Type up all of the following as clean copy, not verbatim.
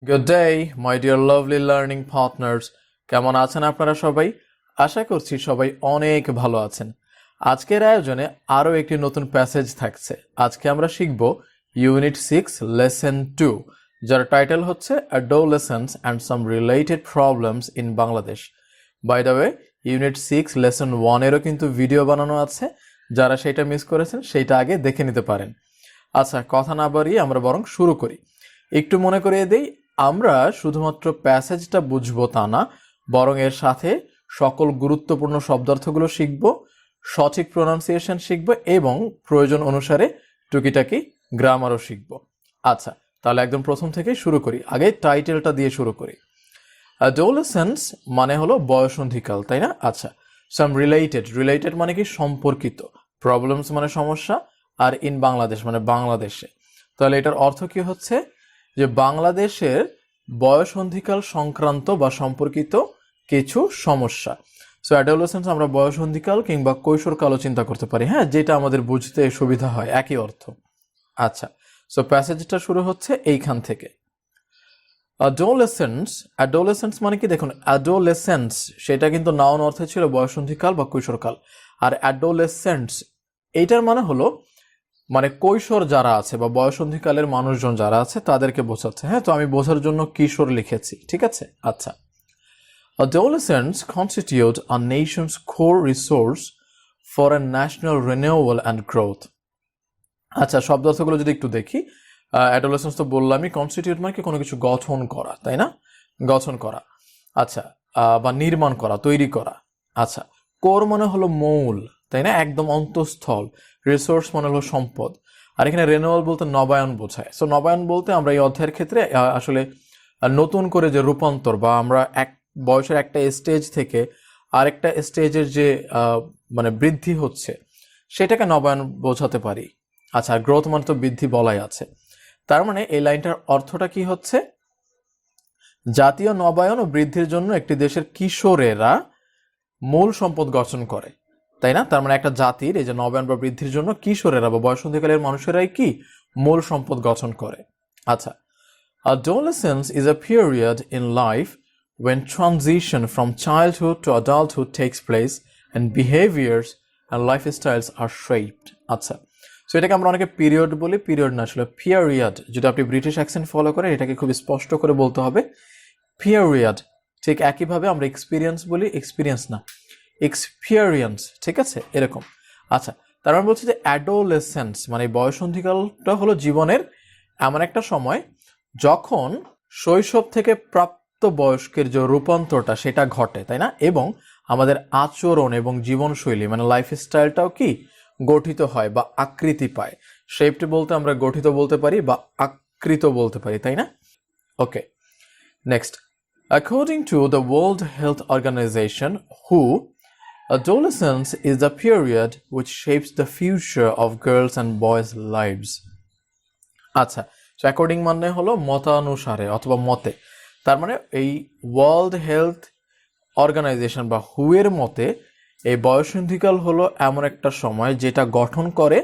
Good day, my dear lovely learning partners. কেমন আছেন আপনারা সবাই? আশা করছি সবাই অনেক ভালো আছেন। আজকের আয়োজনে আরও একটি নতুন প্যাসেজ থাকছে। আজকে আমরা শিখব ইউনিট 6 লেসন 2, যার টাইটেল হচ্ছে Adolescence and some related problems in Bangladesh. By the way, unit 6 lesson 1 এরও কিন্তু ভিডিও বানানো আছে। যারা সেটা মিস করেছেন সেটা আগে দেখে নিতে পারেন। আচ্ছা, কথা না বাড়িয়ে আমরা বরং শুরু করি। একটু মনে করিয়ে দেই, আমরা শুধুমাত্র প্যাসেজটা বুঝবো তা না, বরং এর সাথে সকল গুরুত্বপূর্ণ শব্দার্থগুলো শিখব, সঠিক প্রোনাউন্সিয়েশন শিখব এবং প্রয়োজন অনুসারে টুকিটাকি গ্রামারও শিখব। আচ্ছা, তাহলে একদম প্রথম থেকে শুরু করি। আগে টাইটেলটা দিয়ে শুরু করি। অ্যাডোলেসেন্স মানে হলো বয়সন্ধিকাল, তাই না? আচ্ছা, সাম রিলেটেড মানে কি সম্পর্কিত, প্রবলেমস মানে সমস্যা, আর ইন বাংলাদেশ মানে বাংলাদেশে। তাহলে এটার অর্থ কি হচ্ছে যে বাংলাদেশের বয়সন্ধিকাল সংক্রান্ত বা সম্পর্কিত কিছু সমস্যা। সো অ্যাডোলেসেন্স আমরা বয়সন্ধিকাল কিংবা কৈশোরকালও চিন্তা করতে পারি, হ্যাঁ, যেটা আমাদের বুঝতে সুবিধা হয়, একই অর্থ। আচ্ছা, সো প্যাসেজটা শুরু হচ্ছে এইখান থেকে। অ্যাডোলেসেন্স মানে কি, দেখুন, অ্যাডোলেসেন্স সেটা কিন্তু নাউন অর্থে ছিল বয়সন্ধিকাল বা কৈশোরকাল, আর অ্যাডোলেসেন্টস এইটার মানে হলো মানে কৈশোর যারা আছে বা বয়সন্ধিকালের মানুষজন যারা আছে তাদেরকে বোঝাচ্ছে। হ্যাঁ, তো আমি বোঝার জন্য কিশোর লিখেছি, ঠিক আছে? আচ্ছা, adolescents constitute a nation's core resource for a national renewal and growth. আচ্ছা, শব্দার্থগুলো যদি একটু দেখি, অ্যাডোলেসেন্স তো বললামই, কনস্টিটিউট মানে কি কোনো কিছু গঠন করা, তাই না? গঠন করা, আচ্ছা, বা নির্মাণ করা, তৈরি করা। আচ্ছা, কোর মানে হলো মূল, তাই না? একদম অন্তঃস্থল। রিসোর্স মানে হলো সম্পদ। আর এখানে রেনুয়াল বলতে নবায়ন বোঝায়। সো নবায়ন বলতে আমরা এই অধ্যায়ের ক্ষেত্রে আসলে নতুন করে যে রূপান্তর বা আমরা এক বয়সের একটা স্টেজ থেকে আরেকটা স্টেজের যে মানে বৃদ্ধি হচ্ছে সেটাকে নবায়ন বোঝাতে পারি। আচ্ছা, গ্রোথ মানে তো বৃদ্ধি বলাই আছে। তার মানে এই লাইনটার অর্থটা কি হচ্ছে, জাতীয় নবায়ন ও বৃদ্ধির জন্য একটি দেশের কিশোরেরা মূল সম্পদ গঠন করে, তাই না? তার মানে একটা জাতির এই যে নবায়ন বা বৃদ্ধির জন্য কিশোরেরা বা বয়সন্ধিকালের মানুষেরাই কি মূল সম্পদ গঠন করে। আচ্ছা, adolescence is a period in life when transition from childhood to adulthood takes place and behaviors and lifestyles are shaped. আচ্ছা, সো এটাকে আমরা অনেকে পিরিয়ড বলি, পিরিয়ড না, আসলে পিরিয়ড। যদি আপনি ব্রিটিশ অ্যাকসেন্ট ফলো করেন এটাকে খুব স্পষ্ট করে বলতে হবে পিরিয়ড। ঠিক একইভাবে আমরা এক্সপিরিয়েন্স বলি, এক্সপিরিয়েন্স না, এক্সপিরিয়েন্স, ঠিক আছে? এরকম। আচ্ছা, তার মানে বলছে যে অ্যাডোলেসেন্স মানে বয়সন্ধিকালটা হলো জীবনের এমন একটা সময় যখন শৈশব থেকে প্রাপ্ত বয়স্কের যে রূপান্তরটা সেটা ঘটে, তাই না? এবং আমাদের আচরণ এবং জীবনশৈলী মানে লাইফস্টাইলটাও কি গঠিত হয় বা আকৃতি পায়। শেপড বলতে আমরা গঠিত বলতে পারি বা আকৃত বলতে পারি, তাই না? ওকে, next. According to the World Health Organization, WHO, adolescence is the period which shapes the future of girls and boys' lives. আচ্ছা, সো অ্যাকর্ডিং মানে হলো মতানুসারে অথবা মতে। তার মানে এই ওয়ার্ল্ড হেলথ অর্গানাইজেশন বা হু এর মতে এই বয়সন্ধিকাল হলো এমন একটা সময় যেটা গঠন করে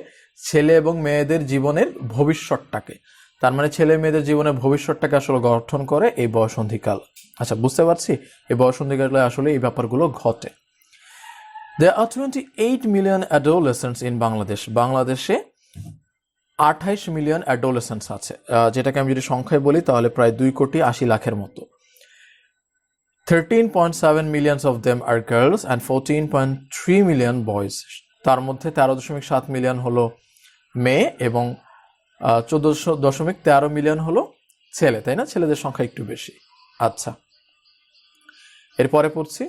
ছেলে এবং মেয়েদের জীবনের ভবিষ্যৎটাকে। তার মানে ছেলে মেয়েদের জীবনের ভবিষ্যৎটাকে আসলে গঠন করে এই বয়সন্ধিকাল। আচ্ছা, বুঝতে পারছি এই বয়সন্ধিকালে আসলে এই ব্যাপারগুলো ঘটে। There are 28 million adolescents in Bangladesh. বাংলাদেশে 28 মিলিয়ন অ্যাডোলেসেন্টস আছে, যেটাকে আমি যদি সংখ্যায় বলি তাহলে প্রায় 2,80,00,000 মতো। 13.7 millions of them are girls and 14.3 million boys. তার মধ্যে 13.7 মিলিয়ন হলো মেয়ে এবং 14.13 মিলিয়ন হলো ছেলে, তাই না? ছেলেদের সংখ্যা একটু বেশি। আচ্ছা, এরপরে পড়ছি।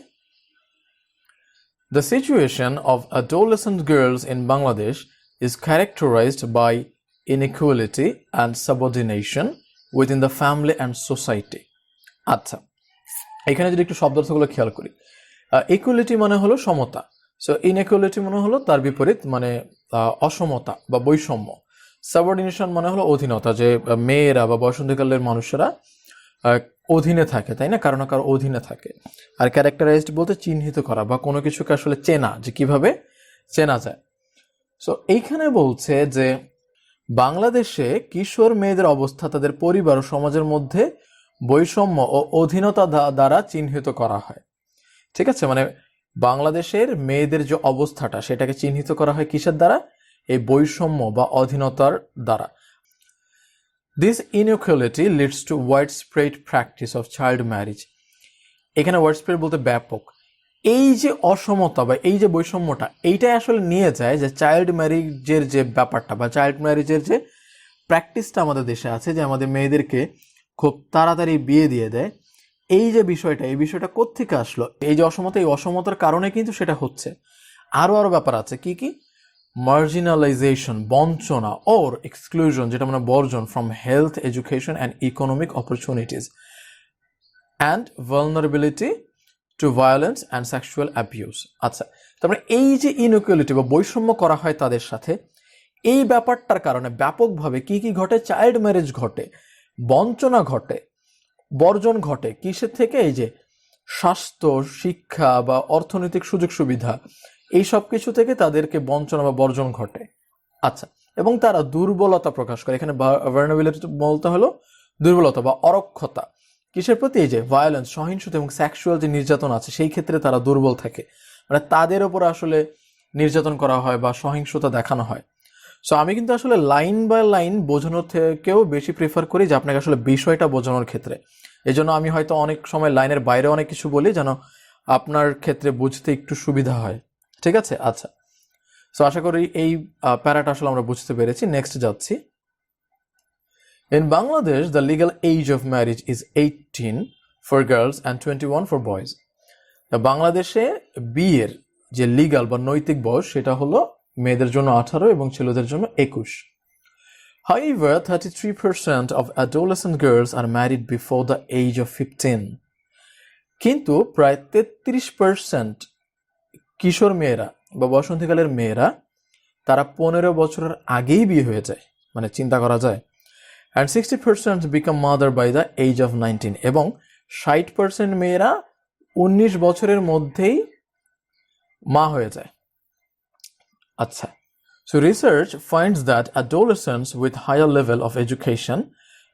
The situation of adolescent girls in Bangladesh is characterized by inequality and subordination within the family and society. আচ্ছা, এখানে যদি একটু শব্দার্থগুলো খেয়াল করি, ইকুয়ালিটি মানে হলো সমতা, সো ইনইকুয়ালিটি মানে হলো তার বিপরীত, মানে অসমতা বা বৈষম্য। সাবঅর্ডিনেশন মানে হলো অধীনতা, যে মেয়েরা বা বয়সন্ধিকালের মানুষেরা অধীনে থাকে, তাই না? কারো না কারো অধীনে থাকে। আর ক্যারেক্টারাইজড বলতে চিহ্নিত করা বা কোনো কিছুকে আসলে চেনা, যে কিভাবে চেনা যায়। সো এইখানে বলছে যে বাংলাদেশে কিশোর মেয়েদের অবস্থা তাদের পরিবার ও সমাজের মধ্যে বৈষম্য ও অধীনতা দ্বারা চিহ্নিত করা হয়। ঠিক আছে, মানে বাংলাদেশের মেয়েদের যে অবস্থাটা সেটাকে চিহ্নিত করা হয় কিসের দ্বারা? এই বৈষম্য বা অধীনতার দ্বারা। This inequality leads to widespread practice of child marriage. এখানে widespread বলতে ব্যাপক। এই যে অসমতা বা এই যে বৈষম্যটা, এইটাই আসলে নিয়ে যায় যে চাইল্ড ম্যারেজের যে ব্যাপারটা বা চাইল্ড ম্যারেজের যে প্র্যাকটিসটা আমাদের দেশে আছে, যে আমাদের মেয়েদেরকে খুব তাড়াতাড়ি বিয়ে দিয়ে দেয়। এই যে বিষয়টা, এই বিষয়টা কোত্থেকে আসলো? এই যে অসমতা, এই অসমতার কারণে কিন্তু সেটা হচ্ছে। আরো ব্যাপার আছে, কি কি? মার্জিনালাইজেশন, বঞ্চনা, ওর এক্সক্লুশন, যেটা মানে বর্জন, from health, education and economic opportunities, and vulnerability to violence and sexual abuse. আচ্ছা, তারপরে এই যে ইনইকুয়ালিটি বা বৈষম্য করা হয় তাদের সাথে, এই ব্যাপারটার কারণে ব্যাপকভাবে কি কি ঘটে? চাইল্ড ম্যারেজ ঘটে, বঞ্চনা ঘটে, বর্জন ঘটে। কিসের থেকে? এই যে স্বাস্থ্য, শিক্ষা বা অর্থনৈতিক সুযোগ সুবিধা, এই সব কিছু থেকে তাদেরকে বঞ্চনা বা বর্জন ঘটে। আচ্ছা, এবং তারা দুর্বলতা প্রকাশ করে। এখানে ভালনারেবিলিটি বলতে হলো দুর্বলতা বা অরক্ষতা। কিসের প্রতি? এই যে ভায়োলেন্স, সহিংসতা এবং সেক্সুয়াল যে নির্যাতন আছে সেই ক্ষেত্রে তারা দুর্বল থাকে, মানে তাদের উপর আসলে নির্যাতন করা হয় বা সহিংসতা দেখানো হয়। সো আমি কিন্তু আসলে লাইন বাই লাইন বোঝানোর থেকেও বেশি প্রিফার করি যে আপনাকে আসলে বিষয়টা বোঝানোর ক্ষেত্রে। এই জন্য আমি হয়তো অনেক সময় লাইনের বাইরে অনেক কিছু বলি যেন আপনার ক্ষেত্রে বুঝতে একটু সুবিধা হয়। ঠিক আছে? আচ্ছা, সো আশা করি এই প্যারাটা আসলে আমরা বুঝতে পেরেছি। নেক্সট যাচ্ছি। In Bangladesh, the legal age of marriage is 18 for girls and 21 for boys. বাংলাদেশে বিয়ের যে লিগাল বা নৈতিক বয়স সেটা হলো মেয়েদের জন্য 18 এবং ছেলেদের জন্য 21। However, 33% of adolescent girls are married before the age of 15. কিন্তু প্রায় 33% কিশোর মেয়েরা বা বসন্তীকালের মেয়েরা তারা 15 বছরের আগেই বিয়ে হয়ে যায়, মানে চিন্তা করা যায়। And 60% become mother by the age of 19, এবং 60% মেয়েরা 19 বছরের মধ্যেই মা হয়ে যায়। আচ্ছা, so research finds that adolescents with higher level of education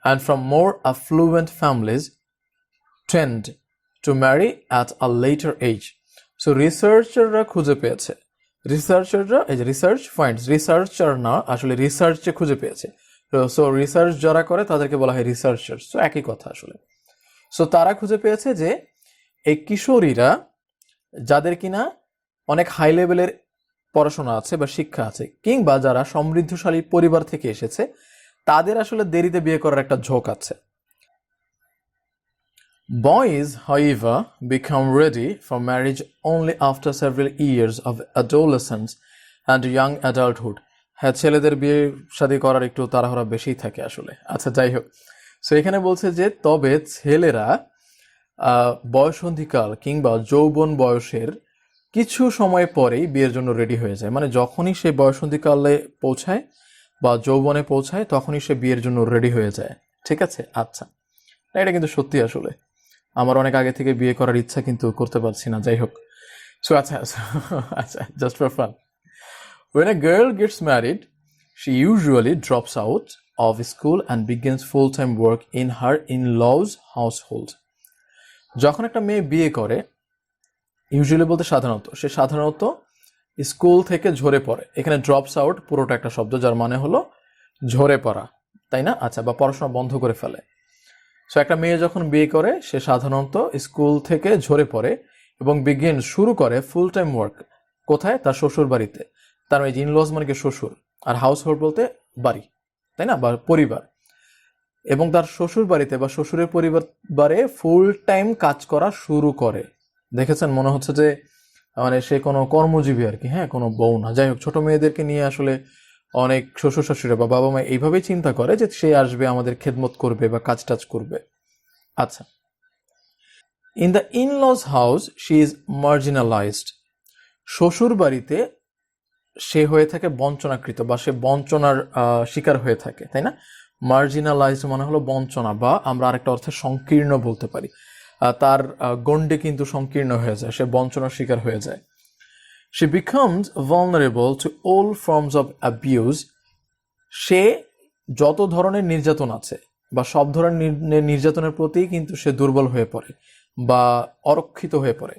and from more affluent families tend to marry at a later age. So রিসার্চাররা খুঁজে পেয়েছে, রিসার্চাররা, এই যে রিসার্চ ফাইন্ডস, রিসার্চার না আসলে রিসার্চে খুঁজে পেয়েছে। সো রিসার্চ যারা করে তাদেরকে বলা হয় রিসার্চার। সো একই কথা আসলে। সো তারা খুঁজে পেয়েছে যে এই কিশোরীরা যাদের কিনা অনেক হাই লেভেলের পড়াশোনা আছে বা শিক্ষা আছে, কিংবা যারা সমৃদ্ধশালী পরিবার থেকে এসেছে, তাদের আসলে দেরিতে বিয়ে করার একটা ঝোঁক আছে। Boys, however, become ready for marriage only after several years of adolescence and young adulthood. হ্যাঁ, ছেলেদের বিয়ে শাদী করার একটু তাড়াহুড়া বেশিই থাকে আসলে। আচ্ছা, যাই হোক, সো এখানে বলছে যে তবে ছেলেরা বয়সন্ধিকাল কিংবা যৌবন বয়সের কিছু সময় পরেই বিয়ের জন্য রেডি হয়ে যায়, মানে যখনই সে বয়সন্ধিকালে পৌঁছায় বা যৌবনে পৌঁছায় তখনই সে বিয়ের জন্য রেডি হয়ে যায়। ঠিক আছে? আচ্ছা, এটা কিন্তু সত্যি আসলে আমার অনেক আগে থেকে বিয়ে করার ইচ্ছা, কিন্তু করতে পারছি না। যাই হোক, সো আচ্ছা আচ্ছা, just for fun, when a girl gets married, she usually drops out of school and begins full-time work in her in-laws household. যখন একটা মেয়ে বিয়ে করে, ইউজুয়ালি বলতে সাধারণত, সে সাধারণত স্কুল থেকে ঝরে পড়ে। এখানে ড্রপস আউট পুরোটা একটা শব্দ যার মানে হলো ঝরে পড়া, তাই না? আচ্ছা, বা পড়াশোনা বন্ধ করে ফেলে। সো একটা মেয়ে যখন বিয়ে করে সে সাধারণত স্কুল থেকে ঝরে পড়ে এবং বিগিন শুরু করে ফুল টাইম ওয়ার্ক। কোথায়? তার শ্বশুর বাড়িতে। তার মানে ইনলজ মানে কি শ্বশুর, আর হাউস হোল্ড বলতে বাড়ি, তাই না, বা পরিবার। এবং তার শ্বশুর বাড়িতে বা শ্বশুরের পরিবারে ফুল টাইম কাজ করা শুরু করে। দেখেছেন, মনে হচ্ছে যে মানে সে কোনো কর্মজীবী আর কি, হ্যাঁ, কোনো বউ না। যাই হোক, ছোট মেয়েদেরকে নিয়ে আসলে অনেক শ্বশুর শাশুড়ি বা বাবা মা এইভাবেই চিন্তা করে যে সে আসবে, আমাদের খেদমত করবে বা কাজ টাজ করবে। আচ্ছা, in the in-laws house she is marginalised. শ্বশুর বাড়িতে সে হয়ে থাকে বঞ্চনাকৃত বা সে বঞ্চনার শিকার হয়ে থাকে, তাই না? মার্জিনালাইজড মানে হলো বঞ্চনা, বা আমরা আরেকটা অর্থে সংকীর্ণ বলতে পারি। তার গণ্ডে কিন্তু সংকীর্ণ হয়ে যায়, সে বঞ্চনার শিকার হয়ে যায়। She becomes vulnerable to all forms of abuse. সে যত ধরনের নির্যাতন আছে, বা সব ধরনের নির্যাতনের প্রতি কিন্তু সে দুর্বল হয়ে পড়ে বা অরক্ষিত হয়ে পড়ে,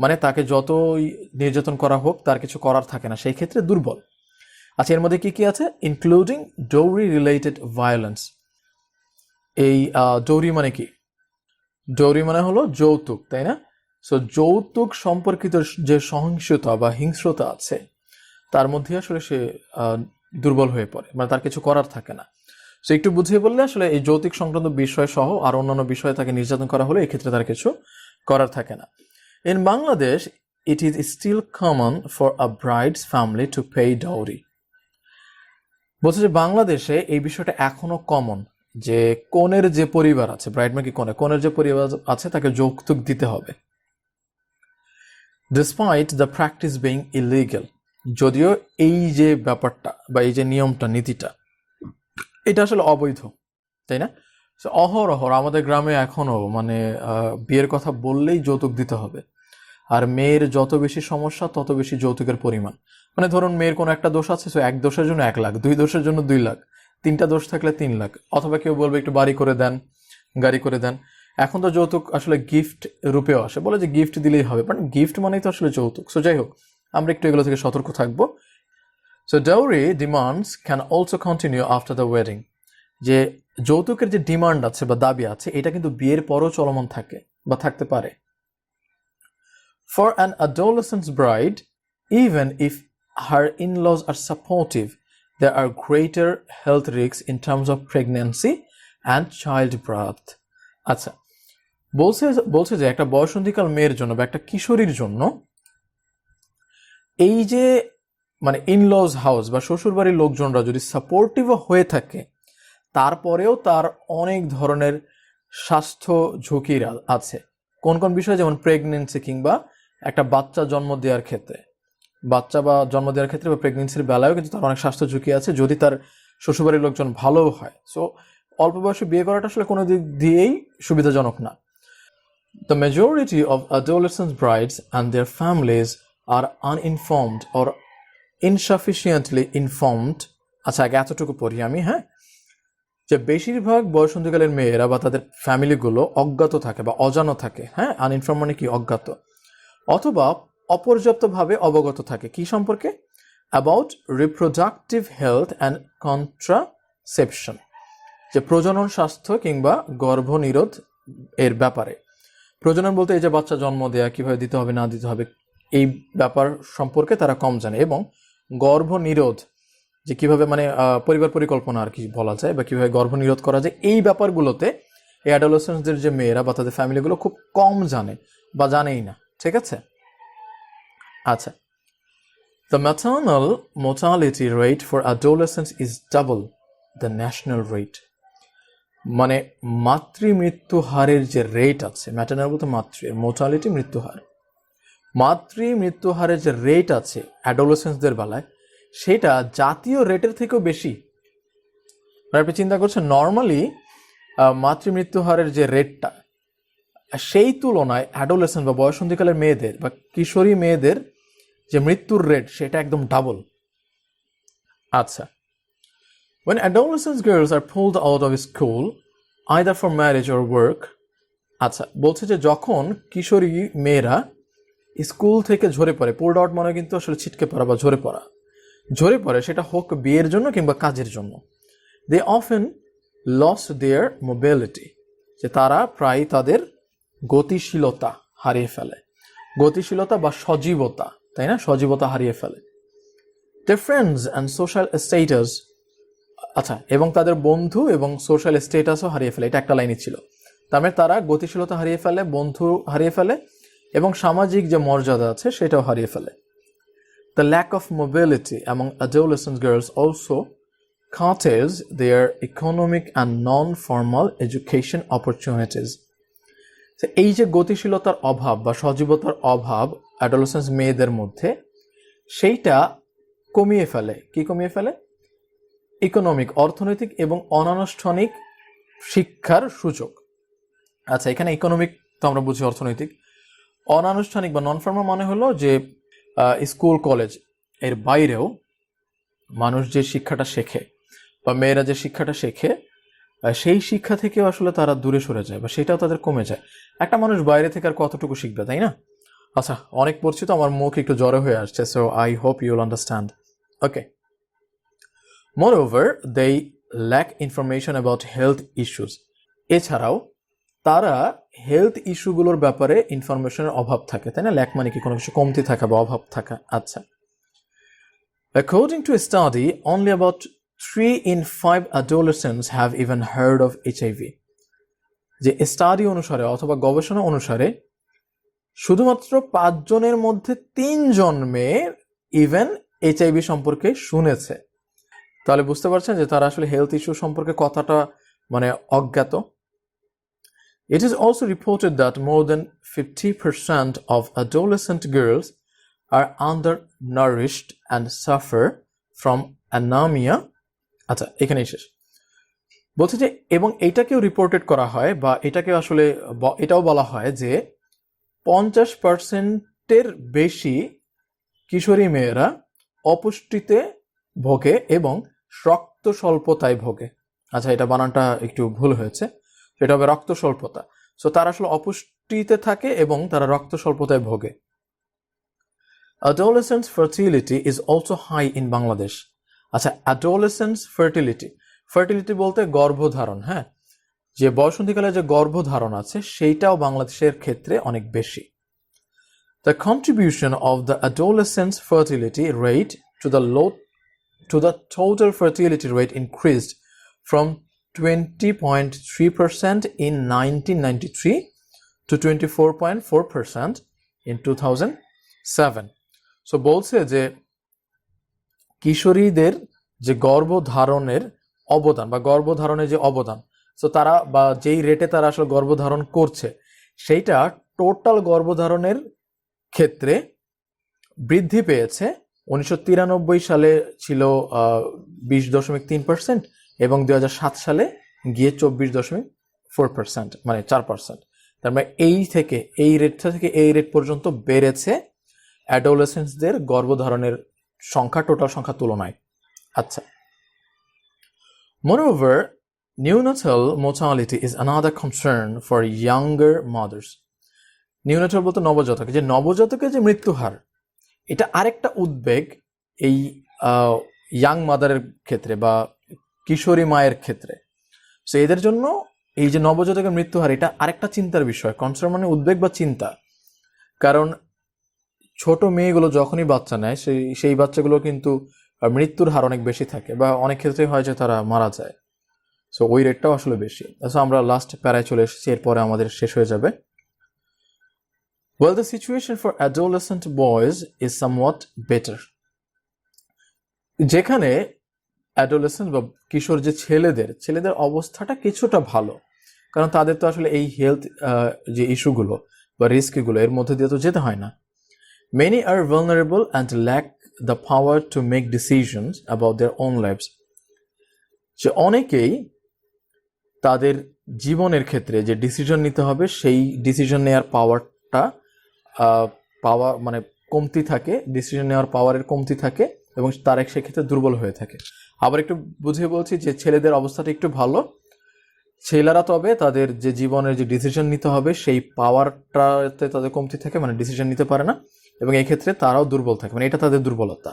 মানে তাকে যতই নির্যাতন করা হোক তার কিছু করার থাকে না, সেই ক্ষেত্রে দুর্বল। আচ্ছা, এর মধ্যে কি কি আছে? Including dowry related violence. এই ডৌরি মানে কি? ডৌরি মানে হলো যৌতুক, তাই না? সো যৌতুক সম্পর্কিত যে সহিংসতা বা হিংস্রতা আছে তার মধ্যে আসলে সে দুর্বল হয়ে পড়ে, মানে তার কিছু করার থাকে না। সো একটু বুঝিয়ে বললে আসলে এই যৌতুক সংক্রান্ত বিষয় সহ আর অন্যান্য বিষয়ে তাকে নির্যাতন করা হলে এক্ষেত্রে তার কিছু করার থাকে না। In Bangladesh it is still common for a bride's family to pay dowry. বলছে যে বাংলাদেশে এই বিষয়টা এখনো কমন, যে কনের যে পরিবার আছে, ব্রাইড মানে কি কনের যে পরিবার আছে তাকে যৌতুক দিতে হবে, despite the practice being illegal. যদিও এই যে ব্যাপারটা বা এই যে নিয়মটা, নীতিটা, এটা আসলে অবৈধ, তাই না? অহরহ আমাদের গ্রামে এখনো মানে বিয়ের কথা বললেই যৌতুক দিতে হবে, আর মেয়ের যত বেশি সমস্যা তত বেশি যৌতুকের পরিমাণ। মানে ধরুন মেয়ের কোনো একটা দোষ আছে, এক দোষের জন্য 1 লাখ, 2 দোষের জন্য 2 লাখ, 3টা দোষ থাকলে 3 লাখ, অথবা কেউ বলবে একটু বাড়ি করে দেন, গাড়ি করে দেন। এখন তো যৌতুক আসলে গিফট রূপেও আসে, বলে যে গিফট দিলেই হবে, বাট গিফট মানেই তো আসলে যৌতুক। সো যাই হোক, আমরা একটু এগুলো থেকে সতর্ক থাকবো। So dowry demands can also continue after the wedding. যে যৌতুকের যে ডিমান্ড আছে বা দাবি আছে, এটা কিন্তু বিয়ের পরও চলমান থাকে বা থাকতে পারে। For an adolescent bride, even if her in-laws are supportive, there are greater health risks in terms of pregnancy and childbirth. আচ্ছা, বলছে যে একটা বয়সন্ধিকাল মেয়ের জন্য বা একটা কিশোরীর জন্য এই যে মানে ইনলজ হাউস বা শ্বশুরবাড়ির লোকজনরা যদি সাপোর্টিভ হয়ে থাকে, তারপরেও তার অনেক ধরনের স্বাস্থ্য ঝুঁকির আছে। কোন কোন বিষয়? যেমন প্রেগনেন্সি কিংবা একটা বাচ্চা জন্ম দেওয়ার ক্ষেত্রে, বা প্রেগনেন্সির বেলায়ও কিন্তু তার অনেক স্বাস্থ্য ঝুঁকি আছে যদি তার শ্বশুরবাড়ির লোকজন ভালো হয়। সো অল্প বয়সে বিয়ে করাটা আসলে কোনো দিক দিয়েই সুবিধাজনক না। The majority of adolescent brides and their families are uninformed or insufficiently informed. আচ্ছা, আগে এতটুকু পড়ি আমি, হ্যাঁ, যে বেশিরভাগ বয়সন্ধিকালের মেয়েরা বা তাদের ফ্যামিলিগুলো অজ্ঞাত থাকে বা অজানা থাকে, হ্যাঁ, আনইনফর্ম মানে কি? অজ্ঞাত, অথবা অপর্যাপ্তভাবে অবগত থাকে কি সম্পর্কে? About reproductive health and contraception, যে প্রজনন স্বাস্থ্য কিংবা গর্ভনিরোধ এর ব্যাপারে। প্রজনন বলতে এই যে বাচ্চা জন্ম দেয়া, কিভাবে দিতে হবে না দিতে হবে, এই ব্যাপার সম্পর্কে তারা কম জানে। এবং গর্ভনিরোধ, যে কিভাবে মানে পরিবার পরিকল্পনা আর কি বলা যায়, বা কিভাবে গর্ভনিরোধ করা যায়, এই ব্যাপারগুলোতে এই অ্যাডোলেসেন্টদের যে মেয়েরা বা তাদের ফ্যামিলিগুলো খুব কম জানে বা জানেই না। ঠিক আছে? আচ্ছা, the maternal mortality rate for adolescents is double the national rate. মানে মাতৃমৃত্যু হারের যে রেট আছে, ম্যাটারনাল বলতে মোর্টালিটি মৃত্যু হার, মাতৃমৃত্যু হারের যে রেট আছে অ্যাডোলেসেন্টদের বেলায়, সেটা জাতীয় রেটের থেকেও বেশি। আপনি চিন্তা করছেন, নর্মালি মাতৃমৃত্যু হারের যে রেটটা, সেই তুলনায় অ্যাডোলেসেন্ট বা বয়সন্ধিকালের মেয়েদের বা কিশোরী মেয়েদের যে মৃত্যুর রেট, সেটা একদম ডাবল। আচ্ছা, when adolescent girls are pulled out of school either for marriage or work, আচ্ছা বলছে যে যখন কিশোরী মেয়েরা স্কুল থেকে ঝরে পড়ে, পুলড আউট মানে কিন্তু আসলে ছিটকে পড়া বা ঝরে পড়ে, সেটা হোক বিয়ের জন্য কিংবা কাজের জন্য, they often lost their mobility, যে তারা প্রায় তাদের গতিশীলতা হারিয়ে ফেলে, গতিশীলতা বা সজীবতা, তাই না? সজীবতা হারিয়ে ফেলে। their friends and social status, আচ্ছা, এবং তাদের বন্ধু এবং সোশ্যাল স্টেটাসও হারিয়ে ফেলে। এটা একটা লাইনই ছিল। তার মানে তারা গতিশীলতা হারিয়ে ফেলে, বন্ধু হারিয়ে ফেলে, এবং সামাজিক যে মর্যাদা আছে সেটাও হারিয়ে ফেলে। The lack of mobility among adolescent girls also curtails their economic and non-formal education opportunities. এই যে গতিশীলতার অভাব বা সজীবতার অভাব অ্যাডোলেসেন্স মেয়েদের মধ্যে, সেইটা কমিয়ে ফেলে। কি কমিয়ে ফেলে? ইকোনমিক, অর্থনৈতিক এবং অনানুষ্ঠানিক শিক্ষার সুযোগ। আচ্ছা, এখানে ইকোনমিক তো আমরা বুঝি অর্থনৈতিক, অনানুষ্ঠানিক বা নন ফর্মাল মানে হলো যে স্কুল কলেজ এর বাইরেও মানুষ যে শিক্ষাটা শেখে বা মেয়েরা যে শিক্ষাটা শেখে, সেই শিক্ষা থেকেও আসলে তারা দূরে সরে যায় বা সেটাও তাদের কমে যায়। একটা মানুষ বাইরে থেকে আর কতটুকু শিখবে, তাই না? আচ্ছা, অনেক পড়ছি তো আমার মুখ একটু জ্বরে হয়ে আসছে, so I hope you will understand. Okay, moreover they lack information about health issues. এছাড়াও তারা হেলথ ইস্যুগুলোর ব্যাপারে ইনফরমেশনের অভাব থাকে, তাই না? ল্যাক মানে কি কোনো কিছু কমতি থাকা বা অভাব থাকা। আচ্ছা, according to a study, only about 3 in 5 adolescents have even heard of HIV. যে স্টাডি অনুসারে অথবা গবেষণা অনুসারে শুধুমাত্র 5 জনের মধ্যে 3 জন মেয়ে ইভেন এইচআইভি সম্পর্কে শুনেছে। তাহলে বুঝতে পারছেন যে তারা আসলে হেলথ ইস্যু সম্পর্কে কথাটা মানে অজ্ঞাত। It is also reported that more than 50% of adolescent girls are undernourished and suffer from anemia. আচ্ছা, এখানেই শেষ। বলছে যে এবং এটাকেও রিপোর্টেড করা হয় বা এটাকে আসলে এটাও বলা হয় যে 50%-এর বেশি কিশোরী মেয়েরা অপুষ্টিতে ভোগে এবং রক্ত স্বল্পতায় ভোগে। আচ্ছা, এটা বানানটা একটু ভুল হয়েছে, এটা হবে রক্ত স্বল্পতা। সো তারা আসলে অপুষ্টিতে থাকে এবং তারা রক্ত স্বল্পতায় ভোগে। Adolescent fertility is also high in Bangladesh. আচ্ছা, adolescent fertility বলতে গর্ভধারণ, হ্যাঁ, যে বয়সন্ধিকালে যে গর্ভধারণ আছে সেইটাও বাংলাদেশের ক্ষেত্রে অনেক বেশি। The contribution of the adolescent fertility rate to the total fertility rate increased from 20.3% in 1993 to 24.4% in 2007. So বলছে যে কিশোরীদের যে গর্ভধারণের অবদান বা গর্ভধারণের যে অবদান, সো তারা বা যেই রেটে তারা আসলে গর্ভধারণ করছে সেইটা টোটাল গর্ভধারণের ক্ষেত্রে বৃদ্ধি পেয়েছে। 1993 সালে ছিল 20.3% এবং 2007 সালে গিয়ে 24.4%, মানে 4%। তার মানে এই রেটটা থেকে এই রেট পর্যন্ত বেড়েছে অ্যাডোলেসেন্টসদের গর্ভধারণের সংখ্যা টোটাল সংখ্যার তুলনায়। আচ্ছা, moreover, neonatal mortality is another concern for younger mothers. Neonatal বলতে নবজাতক, যে নবজাতকের যে মৃত্যু হার, এটা আরেকটা উদ্বেগ এই ইয়াং মাদারের ক্ষেত্রে বা কিশোরী মায়ের ক্ষেত্রে। সো এদের জন্য এই যে নবজাতকের মৃত্যু হার, এটা আরেকটা চিন্তার বিষয়। কনসার্ন মানে উদ্বেগ বা চিন্তা, কারণ ছোট মেয়েগুলো যখনই বাচ্চা নেয় সেই বাচ্চাগুলো কিন্তু মৃত্যুর হার অনেক বেশি থাকে বা অনেক ক্ষেত্রে হয় যে তারা মারা যায়। সো ওই রেটটাও আসলে বেশি। সো আমরা লাস্ট প্যারায় চলে এসেছি, এরপরে আমাদের শেষ হয়ে যাবে। Well, the situation for adolescent boys is somewhat better. যেখানে অ্যাডোলেসেন্ট বা কিশোর যে ছেলেদের অবস্থাটা কিছুটা ভালো, কারণ তাদের তো আসলে এই হেলথ যে ইস্যুগুলো বা রিস্কগুলো এর মধ্যে দিয়ে তো যেতে হয় না। Many are vulnerable and lack the power to make decisions about their own lives. যে অনেকেই তাদের জীবনের ক্ষেত্রে যে ডিসিশন নিতে হবে সেই ডিসিশন নেওয়ার পাওয়ার মানে কমতি থাকে, ডিসিশন নেওয়ার পাওয়ারের কমতি থাকে এবং তারা সেক্ষেত্রে দুর্বল হয়ে থাকে। আবার একটু বুঝিয়ে বলছি যে ছেলেদের অবস্থাটা একটু ভালো, ছেলেরা তবে তাদের যে জীবনের যে ডিসিশন নিতে হবে সেই পাওয়ারটাতে তাদের কমতি থাকে, মানে ডিসিশন নিতে পারে না এবং এই ক্ষেত্রে তারাও দুর্বল থাকে, মানে এটা তাদের দুর্বলতা।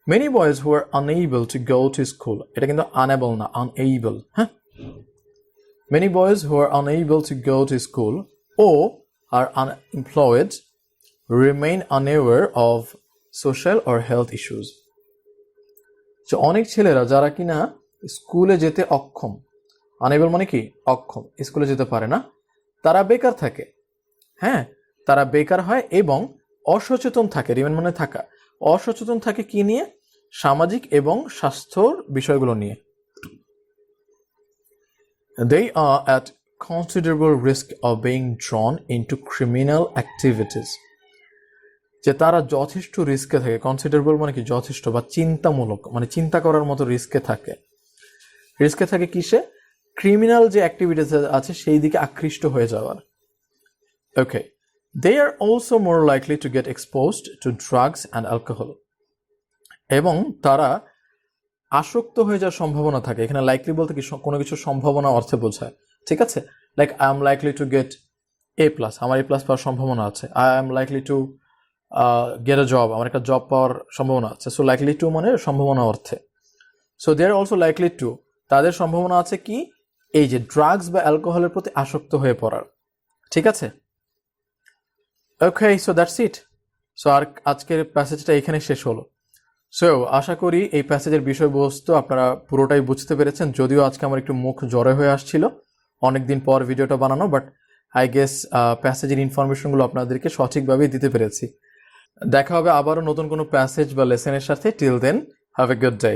Many boys who are unable to go to school, এটা কিন্তু unable না, unable, হ্যাঁ। Many boys who are unable to go to school or are unemployed remain unaware of social or health issues. So অনেক ছেলেরা যারা কিনা স্কুলে যেতে অক্ষম, আনএবল মানে কি অক্ষম, স্কুলে যেতে পারে না, তারা বেকার থাকে, হ্যাঁ, তারা বেকার হয় এবং অসচেতন থাকে। রিমেন মানে থাকা, অসচেতন থাকে কি নিয়ে? সামাজিক এবং স্বাস্থ্যর বিষয়গুলো নিয়ে। They are at considerable risk of being drawn into criminal activities. যে তারা যথেষ্ট রিস্কে থাকে, কনসিডারেবল মানে কি যথেষ্ট বা চিন্তামূলক, মানে চিন্তা করার মতো রিস্কে থাকে। রিস্কে থাকে কিসে? ক্রিমিনাল যে অ্যাক্টিভিটিস আছে সেই দিকে আকৃষ্ট হয়ে যাওয়ার। ওকে, they are also more likely to get exposed to drugs and alcohol. এবং তারা আসক্ত হয়ে যাওয়ার সম্ভাবনা থাকে। এখানে লাইকলি বলতে কি কোনো কিছুর সম্ভাবনা অর্থে বোঝায়, ঠিক আছে? Like I am likely to get A plus, আমার এ প্লাস পাওয়ার সম্ভাবনা আছে। I am likely to get a job, আমার একটা জব পাওয়ার সম্ভাবনা আছে। সো লাইকলি টু মানে সম্ভাবনা অর্থে। So they are also likely to, তাদের সম্ভাবনা আছে কি এই যে ড্রাগস বা অ্যালকোহলের প্রতি আসক্ত হয়ে পড়ার, ঠিক আছে? ওকে, সো দ্যাটস ইট। সো আর আজকের প্যাসেজটা এখানে শেষ হলো। সো আশা করি এই প্যাসেজের বিষয়বস্তু আপনারা পুরোটাই বুঝতে পেরেছেন, যদিও আজকে আমার একটু মুখ জড়ে হয়ে আসছিল অনেকদিন পর ভিডিওটা বানানো, বাট আই গেস প্যাসেজের ইনফরমেশনগুলো আপনাদেরকে সঠিকভাবেই দিতে পেরেছি। দেখা হবে আবারও নতুন কোনো প্যাসেজ বা লেসনের সাথে। Till then, have a good day.